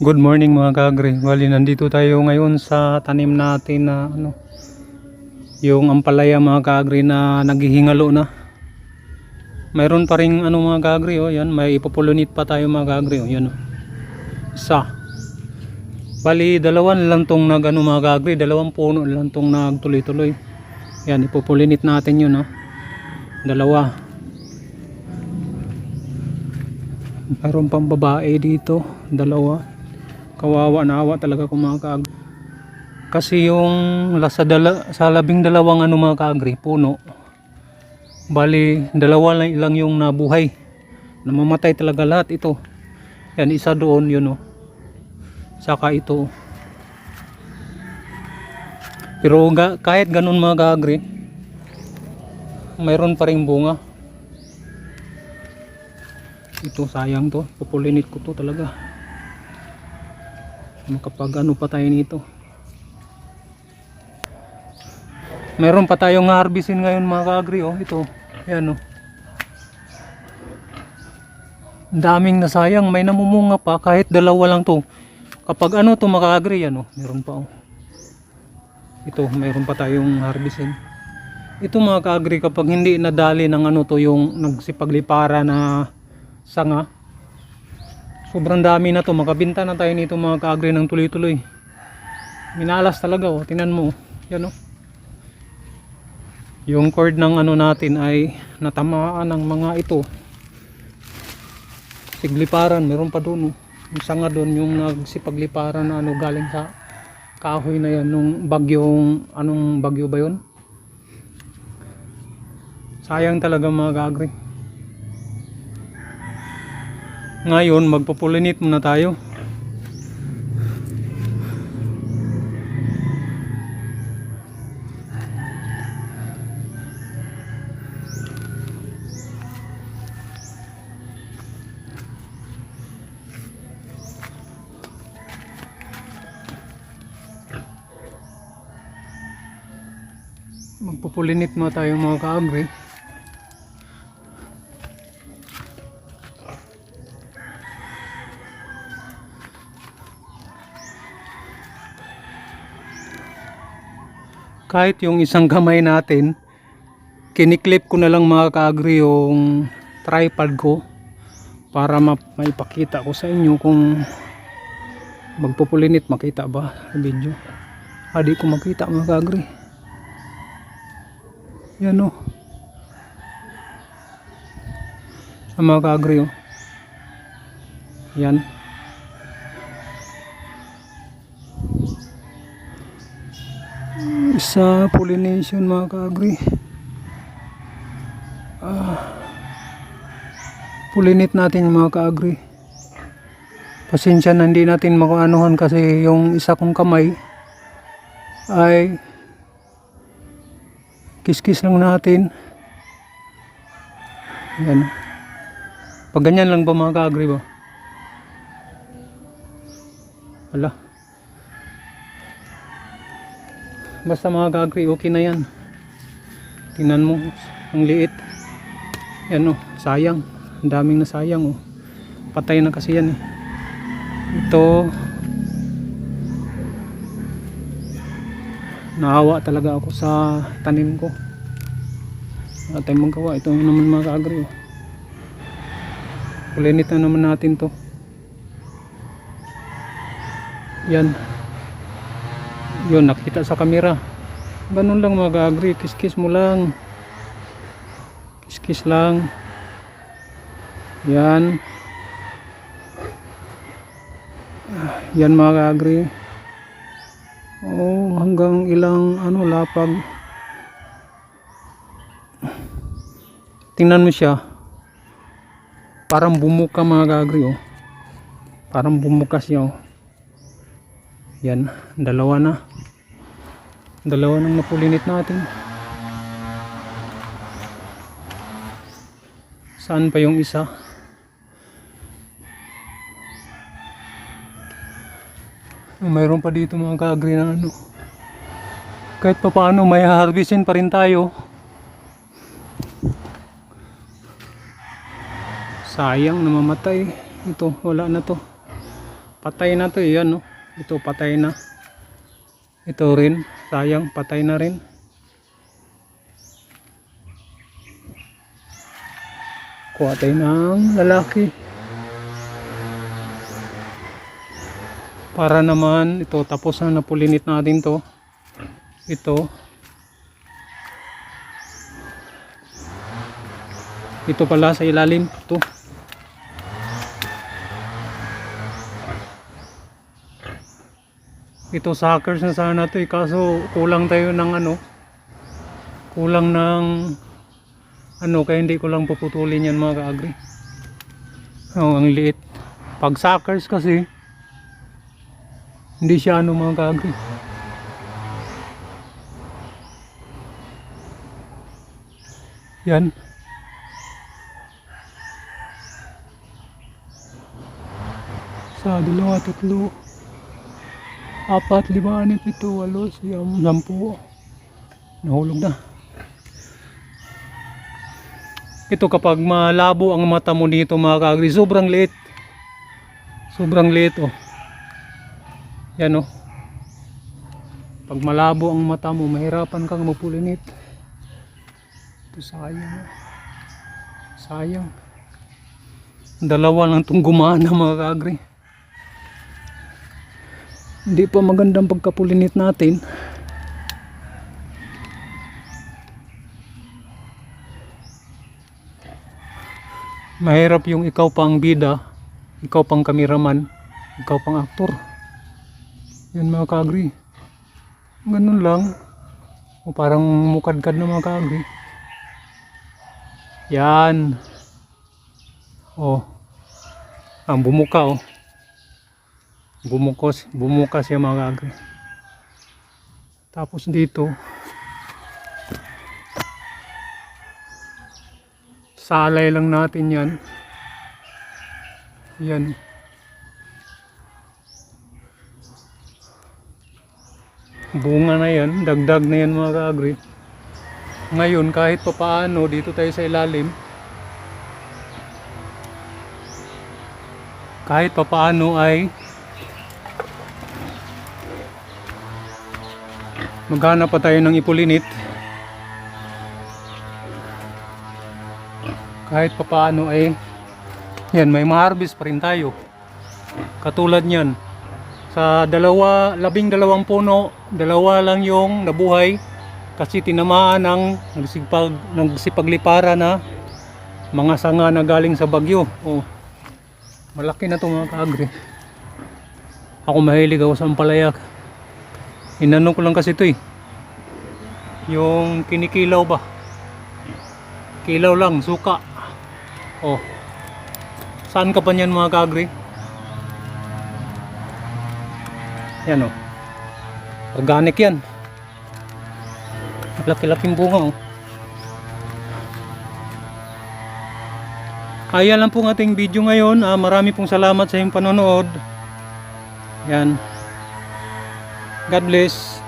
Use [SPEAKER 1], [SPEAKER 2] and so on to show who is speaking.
[SPEAKER 1] Good morning mga kaagri. Bali, nandito tayo ngayon sa tanim natin na yung ampalaya mga kaagri na naghihingalo na. Mayroon pa ring mga kaagri, yan, may ipopolonit pa tayo mga kaagri, yan isa. Bali, dalawan lang tong mga kaagri, dalawang puno lang tong nagtuloy-tuloy. Yan, ipopolinit natin yun, dalawa. Mayroon pang babae dito, dalawa. Kawawa na awa talaga kung mga kaagri. Kasi yung sa labing dalawang mga kaagri, puno. Bali, dalawa lang yung nabuhay. Namamatay talaga lahat ito. Yan, isa doon yun Saka ito. Pero kahit ganun mga kaagri, mayroon pa ring bunga. Ito sayang to, pupulinit ko to talaga. Makapag pa tayo nito. Meron pa tayong harvestin ngayon mga kaagri, ito. Ayan daming nasayang, may namumunga pa kahit dalawa lang to. Kapag to mga kaagri, meron pa ito, meron pa tayong harvestin. Ito mga kaagri, kapag hindi nadali ng to yung nagsipaglipara na sanga, sobrang dami na to, makabinta na tayo nito mga kaagri ng tuloy-tuloy. Minalas talaga tingnan mo, yan yung cord ng natin ay natamaan ng mga ito. Sigliparan, meron pa doon yung sanga doon, yung nagsipagliparan na galing sa kahoy na yan nung bagyong, bagyo ba yun? Sayang talaga mga kaagri. Ngayon magpo-pollinate muna tayo. Magpo-pollinate muna tayo mga kaagri. Kahit yung isang kamay natin, kiniklip ko na lang mga kaagri yung tripod ko para maipakita ko sa inyo kung magpupulinit. Makita ba sa video? Di ko makita mga kaagri. Yan sa mga kaagri yan. Sa pollination mga kaagri, pollinate natin yung mga kaagri. Pasensya na hindi natin makuanuhan kasi yung isa kong kamay ay kiskis lang natin. Yan. Pag ganyan lang ba mga kaagri ba? Wala. Basta mga kaagri, okay na yan. Tingnan mo, ang liit. Yan sayang. Ang daming nasayang Patay na kasi yan Ito, naawa talaga ako sa tanim ko. Wala tayong magawa. Ito naman mga kaagri Pulinit na naman natin to. Yan. Yun, nakita sa camera. Ganun lang mga kaagri, kiskis mo lang. Kiskis lang. Yan. Yan mga kaagri. Hanggang ilang lapag. Tingnan mo siya. Parang bumuka mga kaagri Parang bumuka siya Yan, dalawa nang napulinit natin. Saan pa yung isa? Mayroon pa dito mga kaagri na kahit pa paano may harvestin pa rin tayo. Sayang, namamatay. Ito, wala na to. Patay na to eh, yan no. Ito patay na. Ito rin, sayang, patay na rin. Kuha tayo ng lalaki. Para naman, ito tapos na napulinit natin to. Ito. Ito pala sa ilalim, ito. Ito suckers na sana to eh, kaso kulang tayo ng ano, kulang ng ano, kaya hindi ko lang puputulin yan mga ka-agri. Oh, ang liit. Pag suckers kasi hindi siya ano mga ka-agri. Yan. Sa dalawa, tatlo, 4, 5, 6, 7, 8, 9, 10. Nahulog na. Ito kapag malabo ang mata mo dito mga ka-agri, sobrang liit. Sobrang liit oh. Yan oh. Pag malabo ang mata mo, mahirapan kang mapulinit. Ito sayang oh. Sayang. Dalawa lang itong gumana mga ka-agri. Hindi pa magandang pagkapulinit natin. Mahirap yung ikaw pang bida, ikaw pang kameraman, ikaw pang aktor. Yan mga ka-agri. Ganun lang. O parang mukadkad na mga ka-agri. Yan. Oh. Ang bumuka oh. Bumuka siya mga ka-agri. Tapos dito salay lang natin yan. Yan. Bunga na yan, dagdag na yan mga ka-agri. Ngayon kahit pa paano dito tayo sa ilalim, kahit pa paano ay maghanap pa tayo ng ipulinit. Kahit pa paano ay yan, may ma-harvest pa rin tayo. Katulad niyan, sa 12 puno, 2 lang yung nabuhay kasi tinamaan ng nagsipaglipara na mga sanga na galing sa bagyo. Oh, malaki na to mga ka-agri. Ako mahilig ako sa ampalaya. Inano ko lang kasi ito eh, yung kinikilaw ba, kilaw lang, suka. Oh, saan ka pa niyan mga ka-agri? Yan oh, organic yan. Laki-laking bunga oh. Ayan lang pong ating video ngayon. Marami pong salamat sa inyong panonood. Yan. God bless.